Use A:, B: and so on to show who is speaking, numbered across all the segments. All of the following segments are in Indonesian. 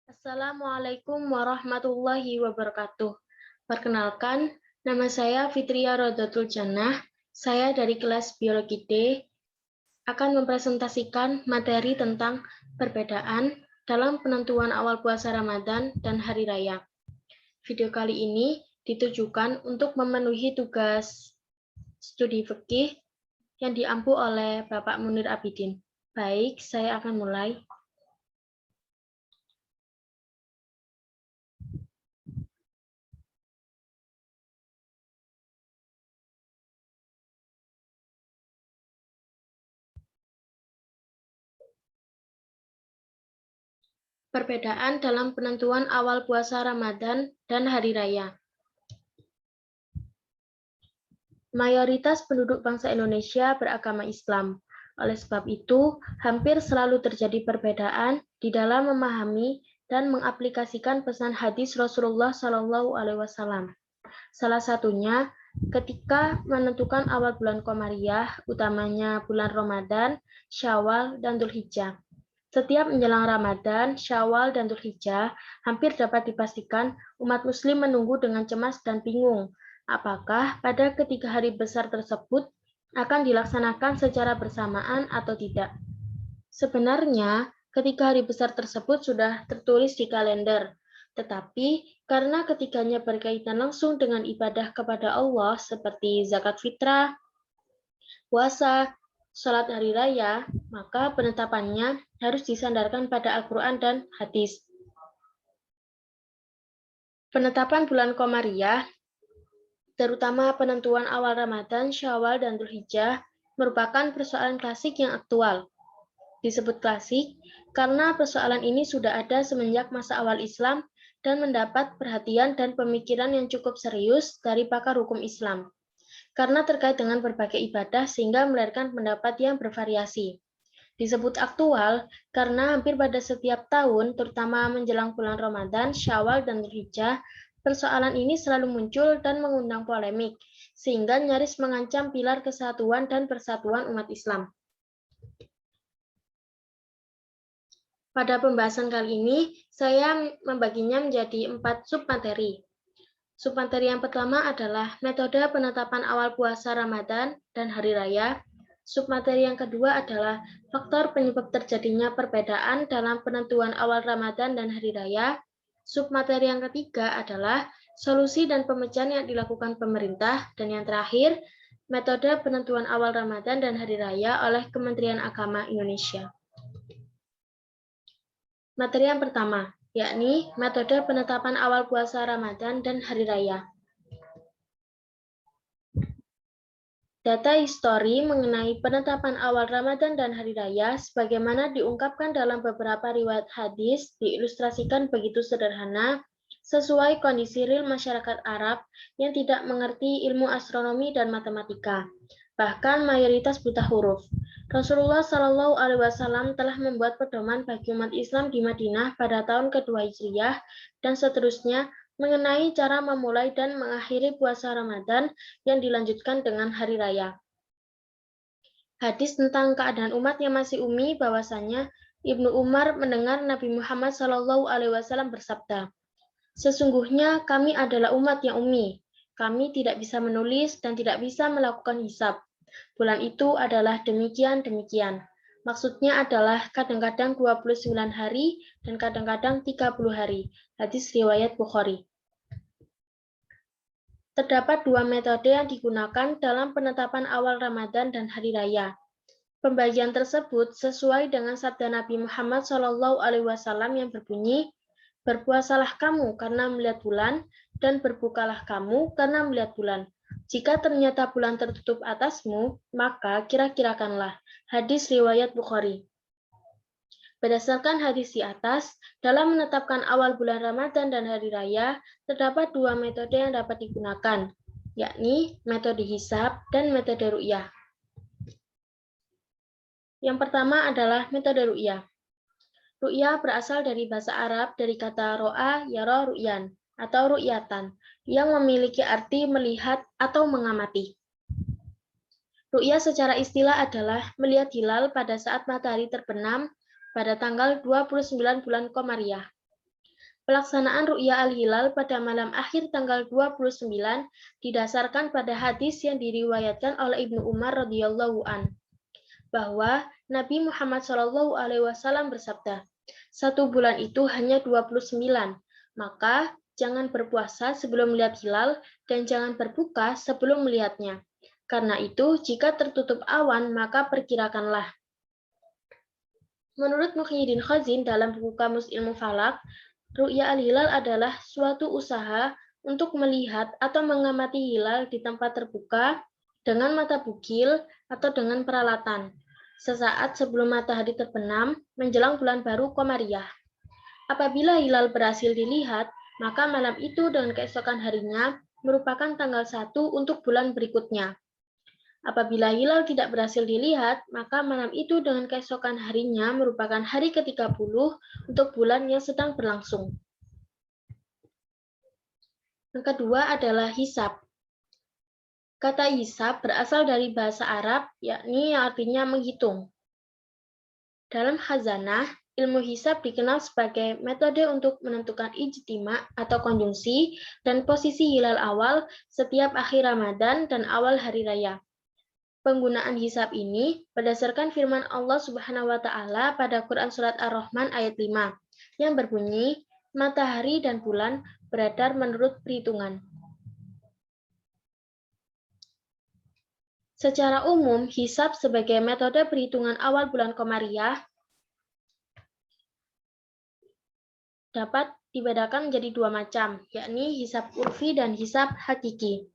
A: Assalamualaikum warahmatullahi wabarakatuh. Perkenalkan, nama saya Fitria Rodatul Jannah. Saya dari kelas Biologi D akan mempresentasikan materi tentang perbedaan dalam penentuan awal puasa Ramadan dan hari raya. Video kali ini ditujukan untuk memenuhi tugas studi fikih yang diampu oleh Bapak Munir Abidin. Baik, saya akan mulai. Perbedaan dalam penentuan awal puasa Ramadan dan hari raya. Mayoritas penduduk bangsa Indonesia beragama Islam. Oleh sebab itu, hampir selalu terjadi perbedaan di dalam memahami dan mengaplikasikan pesan hadis Rasulullah SAW. Salah satunya ketika menentukan awal bulan Qamariyah, utamanya bulan Ramadan, Syawal, dan Dzulhijjah. Setiap menjelang Ramadan, Syawal, dan Dzulhijjah, hampir dapat dipastikan umat Muslim menunggu dengan cemas dan bingung apakah pada ketiga hari besar tersebut akan dilaksanakan secara bersamaan atau tidak. Sebenarnya, ketiga hari besar tersebut sudah tertulis di kalender, tetapi karena ketiganya berkaitan langsung dengan ibadah kepada Allah seperti zakat fitrah, puasa, sholat hari raya, maka penetapannya harus disandarkan pada Al-Quran dan hadis. Penetapan bulan Qamariyah, terutama penentuan awal Ramadan, Syawal, dan Dzulhijjah, merupakan persoalan klasik yang aktual. Disebut klasik karena persoalan ini sudah ada semenjak masa awal Islam dan mendapat perhatian dan pemikiran yang cukup serius dari pakar hukum Islam. Karena terkait dengan berbagai ibadah sehingga melahirkan pendapat yang bervariasi. Disebut aktual karena hampir pada setiap tahun, terutama menjelang bulan Ramadan, Syawal, dan Dzulhijjah, persoalan ini selalu muncul dan mengundang polemik, sehingga nyaris mengancam pilar kesatuan dan persatuan umat Islam. Pada pembahasan kali ini, saya membaginya menjadi 4 submateri. Submateri yang pertama adalah metode penetapan awal puasa Ramadan dan hari raya. Submateri yang kedua adalah faktor penyebab terjadinya perbedaan dalam penentuan awal Ramadan dan hari raya. Submateri yang ketiga adalah solusi dan pemecahan yang dilakukan pemerintah. Dan yang terakhir, metode penentuan awal Ramadan dan hari raya oleh Kementerian Agama Indonesia. Materi yang pertama, yakni metode penetapan awal puasa Ramadan dan hari raya. Data histori mengenai penetapan awal Ramadan dan hari raya sebagaimana diungkapkan dalam beberapa riwayat hadis diilustrasikan begitu sederhana sesuai kondisi real masyarakat Arab yang tidak mengerti ilmu astronomi dan matematika, bahkan mayoritas buta huruf. Rasulullah Shallallahu Alaihi Wasallam telah membuat pedoman bagi umat Islam di Madinah pada tahun kedua Hijriah dan seterusnya mengenai cara memulai dan mengakhiri puasa Ramadan yang dilanjutkan dengan hari raya. Hadis tentang keadaan umat yang masih ummi bahwasanya Ibnu Umar mendengar Nabi Muhammad SAW bersabda, "Sesungguhnya kami adalah umat yang ummi. Kami tidak bisa menulis dan tidak bisa melakukan hisab. Bulan itu adalah demikian-demikian." Maksudnya adalah kadang-kadang 29 hari dan kadang-kadang 30 hari. Hadis riwayat Bukhari. Terdapat dua metode yang digunakan dalam penetapan awal Ramadan dan hari raya. Pembagian tersebut sesuai dengan sabda Nabi Muhammad SAW yang berbunyi, "Berpuasalah kamu karena melihat bulan, dan berbukalah kamu karena melihat bulan. Jika ternyata bulan tertutup atasmu, maka kira-kirakanlah." Hadis riwayat Bukhari. Berdasarkan hadis di atas, dalam menetapkan awal bulan Ramadan dan hari raya, terdapat dua metode yang dapat digunakan, yakni metode hisab dan metode ru'yah. Yang pertama adalah metode ru'yah. Ru'yah berasal dari bahasa Arab dari kata ro'a yara ru'yan atau ru'yatan, yang memiliki arti melihat atau mengamati. Ru'yah secara istilah adalah melihat hilal pada saat matahari terbenam pada tanggal 29 bulan Qamariyah. Pelaksanaan ru'ya al-hilal pada malam akhir tanggal 29 didasarkan pada hadis yang diriwayatkan oleh Ibnu Umar radhiyallahu an, bahwa Nabi Muhammad SAW bersabda, "Satu bulan itu hanya 29, maka jangan berpuasa sebelum melihat hilal dan jangan berbuka sebelum melihatnya. Karena itu, jika tertutup awan, maka perkirakanlah." Menurut Muhyiddin Khazin dalam buku Kamus Ilmu Falak, ru'ya al-hilal adalah suatu usaha untuk melihat atau mengamati hilal di tempat terbuka dengan mata bugil atau dengan peralatan, sesaat sebelum matahari terbenam menjelang bulan baru Qamariyah. Apabila hilal berhasil dilihat, maka malam itu dan keesokan harinya merupakan tanggal 1 untuk bulan berikutnya. Apabila hilal tidak berhasil dilihat, maka malam itu dengan keesokan harinya merupakan hari ke-30 untuk bulan yang sedang berlangsung. Yang kedua adalah hisab. Kata hisab berasal dari bahasa Arab, yakni yang artinya menghitung. Dalam khazanah, ilmu hisab dikenal sebagai metode untuk menentukan ijtima atau konjungsi dan posisi hilal awal setiap akhir Ramadan dan awal hari raya. Penggunaan hisab ini berdasarkan firman Allah Subhanahu wa taala pada Quran surat Ar-Rahman ayat 5 yang berbunyi, "Matahari dan bulan beredar menurut perhitungan." Secara umum, hisab sebagai metode perhitungan awal bulan Qamariyah dapat dibedakan menjadi dua macam, yakni hisab urfi dan hisab hakiki.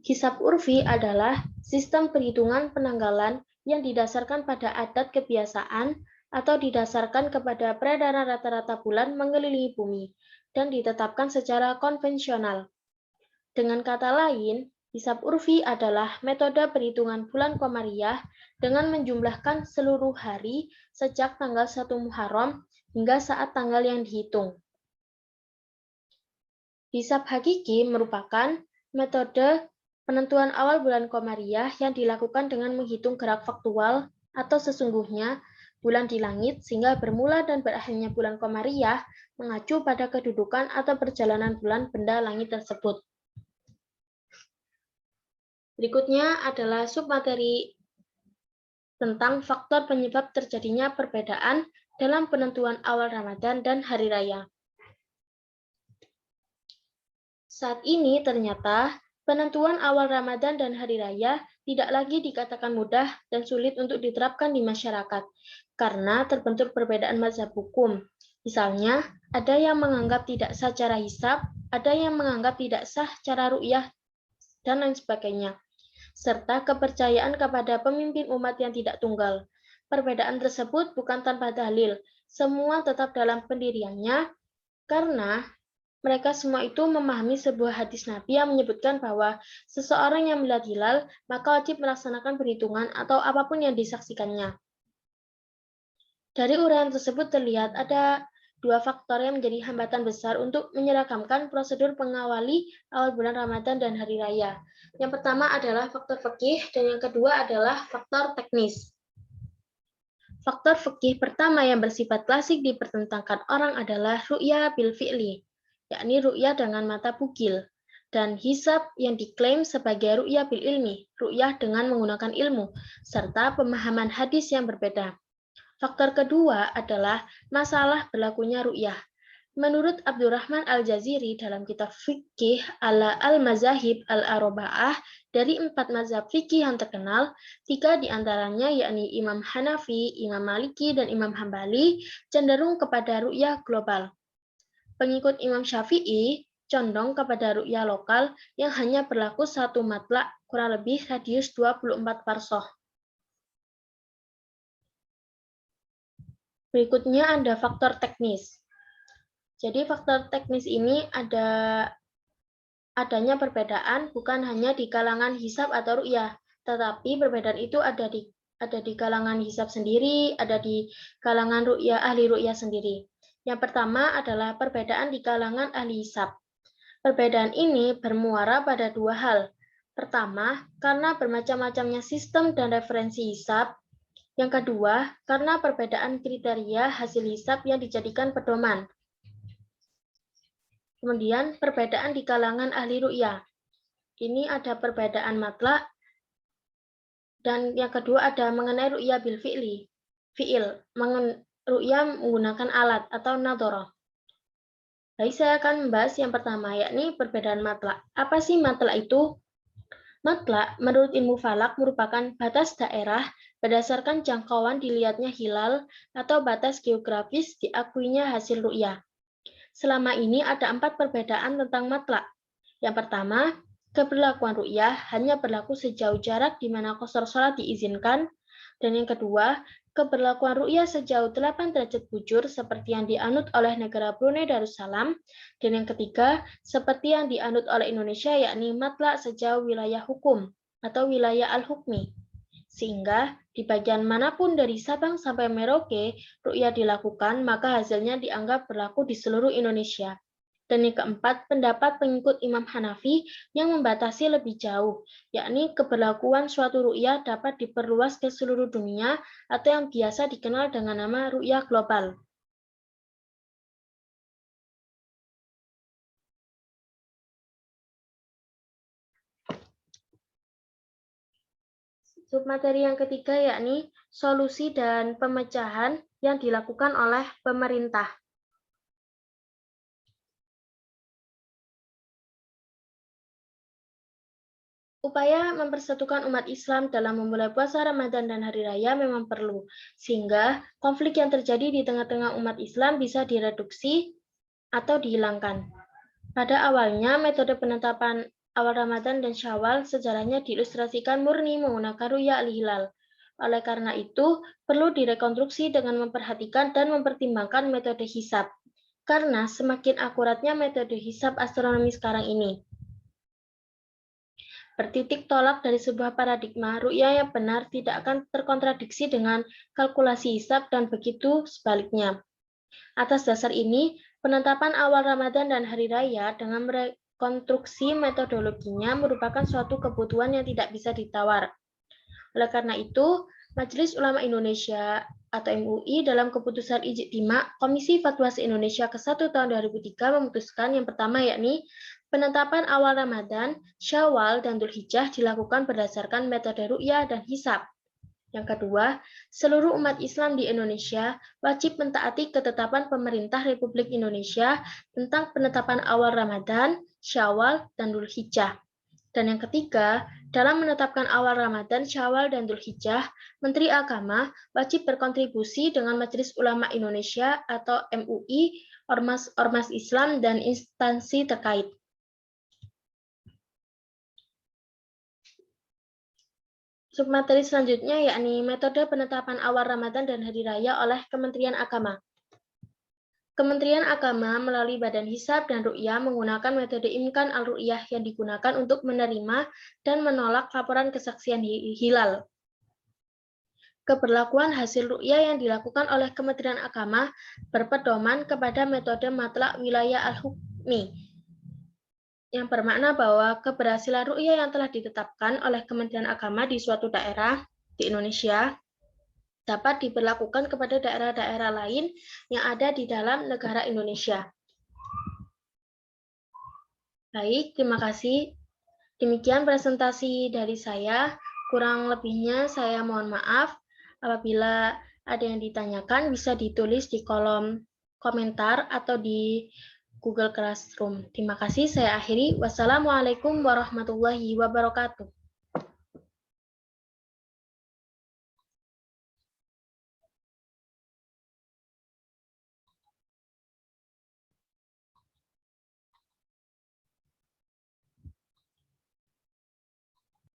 A: Hisab urfi adalah sistem perhitungan penanggalan yang didasarkan pada adat kebiasaan atau didasarkan kepada peredaran rata-rata bulan mengelilingi bumi dan ditetapkan secara konvensional. Dengan kata lain, hisab urfi adalah metode perhitungan bulan Qamariyah dengan menjumlahkan seluruh hari sejak tanggal 1 Muharram hingga saat tanggal yang dihitung. Hisab hakiki merupakan metode penentuan awal bulan Qamariyah yang dilakukan dengan menghitung gerak faktual atau sesungguhnya bulan di langit sehingga bermula dan berakhirnya bulan Qamariyah mengacu pada kedudukan atau perjalanan bulan benda langit tersebut. Berikutnya adalah submateri tentang faktor penyebab terjadinya perbedaan dalam penentuan awal Ramadan dan hari raya. Saat ini ternyata penentuan awal Ramadan dan hari raya tidak lagi dikatakan mudah dan sulit untuk diterapkan di masyarakat karena terbentuk perbedaan mazhab hukum. Misalnya, ada yang menganggap tidak sah cara hisab, ada yang menganggap tidak sah cara ru'yah, dan lain sebagainya, serta kepercayaan kepada pemimpin umat yang tidak tunggal. Perbedaan tersebut bukan tanpa dalil, semua tetap dalam pendiriannya karena mereka semua itu memahami sebuah hadis Nabi yang menyebutkan bahwa seseorang yang melihat hilal, maka wajib melaksanakan perhitungan atau apapun yang disaksikannya. Dari uraian tersebut terlihat ada dua faktor yang menjadi hambatan besar untuk menyeragamkan prosedur mengawali awal bulan Ramadan dan hari raya. Yang pertama adalah faktor fikih dan yang kedua adalah faktor teknis. Faktor fikih pertama yang bersifat klasik dipertentangkan orang adalah ru'ya bil fi'li, yakni ru'yah dengan mata bugil, dan hisab yang diklaim sebagai ru'yah bil ilmi, ru'yah dengan menggunakan ilmu, serta pemahaman hadis yang berbeda. Faktor kedua adalah masalah berlakunya ru'yah. Menurut Abdurrahman Al-Jaziri dalam kitab Fikih ala Al-Mazahib Al-Arba'ah, dari 4 mazhab fikih yang terkenal, 3 diantaranya yakni Imam Hanafi, Imam Maliki, dan Imam Hambali cenderung kepada ru'yah global. Pengikut Imam Syafi'i condong kepada ru'yah lokal yang hanya berlaku satu matlak, kurang lebih radius 24 parsoh. Berikutnya ada faktor teknis. Jadi faktor teknis ini adanya perbedaan bukan hanya di kalangan hisab atau ru'yah, tetapi perbedaan itu ada di kalangan hisab sendiri, ada di kalangan ru'yah, ahli ru'yah sendiri. Yang pertama adalah perbedaan di kalangan ahli hisab. Perbedaan ini bermuara pada dua hal. Pertama, karena bermacam-macamnya sistem dan referensi hisab. Yang kedua, karena perbedaan kriteria hasil hisab yang dijadikan pedoman. Kemudian perbedaan di kalangan ahli ru'yah. Ini ada perbedaan matlak, dan yang kedua ada mengenai ru'yah bil fi'li. Ru'yah menggunakan alat atau nadhorah. Baik, saya akan membahas yang pertama, yakni perbedaan matlak. Apa sih matlak itu? Matlak, menurut ilmu falak, merupakan batas daerah berdasarkan jangkauan dilihatnya hilal atau batas geografis diakuinya hasil ru'yah. Selama ini ada 4 perbedaan tentang matlak. Yang pertama, keberlakuan ru'yah hanya berlaku sejauh jarak di mana qashar shalat diizinkan. Dan yang kedua, keberlakuan ru'yah sejauh 8 derajat bujur seperti yang dianut oleh negara Brunei Darussalam. Dan yang ketiga, seperti yang dianut oleh Indonesia, yakni matlak sejauh wilayah hukum atau wilayah al-hukmi. Sehingga di bagian manapun dari Sabang sampai Merauke ru'yah dilakukan, maka hasilnya dianggap berlaku di seluruh Indonesia. Dan yang keempat, pendapat pengikut Imam Hanafi yang membatasi lebih jauh, yakni keberlakuan suatu ru'yah dapat diperluas ke seluruh dunia atau yang biasa dikenal dengan nama ru'yah global. Submateri yang ketiga yakni solusi dan pemecahan yang dilakukan oleh pemerintah. Upaya mempersatukan umat Islam dalam memulai puasa Ramadan dan Hari Raya memang perlu, sehingga konflik yang terjadi di tengah-tengah umat Islam bisa direduksi atau dihilangkan. Pada awalnya, metode penetapan awal Ramadan dan Syawal sejarahnya diilustrasikan murni menggunakan ru'yah al-hilal. Oleh karena itu, perlu direkonstruksi dengan memperhatikan dan mempertimbangkan metode hisab, karena semakin akuratnya metode hisab astronomi sekarang ini. Bertitik tolak dari sebuah paradigma, ru'yah yang benar tidak akan terkontradiksi dengan kalkulasi hisab dan begitu sebaliknya. Atas dasar ini, penetapan awal Ramadan dan Hari Raya dengan merekonstruksi metodologinya merupakan suatu kebutuhan yang tidak bisa ditawar. Oleh karena itu, Majelis Ulama Indonesia atau MUI dalam keputusan Ijtima Komisi Fatwa se-Indonesia ke-1 tahun 2003 memutuskan yang pertama yakni penetapan awal Ramadan, Syawal, dan Dzulhijjah dilakukan berdasarkan metode ru'yah dan hisab. Yang kedua, seluruh umat Islam di Indonesia wajib mentaati ketetapan pemerintah Republik Indonesia tentang penetapan awal Ramadan, Syawal, dan Dzulhijjah. Dan yang ketiga, dalam menetapkan awal Ramadan, Syawal, dan Dzulhijjah, Menteri Agama wajib berkontribusi dengan Majelis Ulama Indonesia atau MUI, ormas Islam, dan instansi terkait. Submateri selanjutnya yakni metode penetapan awal Ramadan dan Hari Raya oleh Kementerian Agama. Kementerian Agama melalui Badan Hisab dan Ru'yah menggunakan metode Imkan al-Ru'yah yang digunakan untuk menerima dan menolak laporan kesaksian hilal. Keberlakuan hasil ru'yah yang dilakukan oleh Kementerian Agama berpedoman kepada metode matlak wilayah al-hukmi, yang bermakna bahwa keberhasilan ru'yah yang telah ditetapkan oleh Kementerian Agama di suatu daerah di Indonesia dapat diberlakukan kepada daerah-daerah lain yang ada di dalam negara Indonesia. Baik, terima kasih. Demikian presentasi dari saya. Kurang lebihnya saya mohon maaf. Apabila ada yang ditanyakan, bisa ditulis di kolom komentar atau di Google Classroom. Terima kasih, saya akhiri. Wassalamualaikum warahmatullahi wabarakatuh.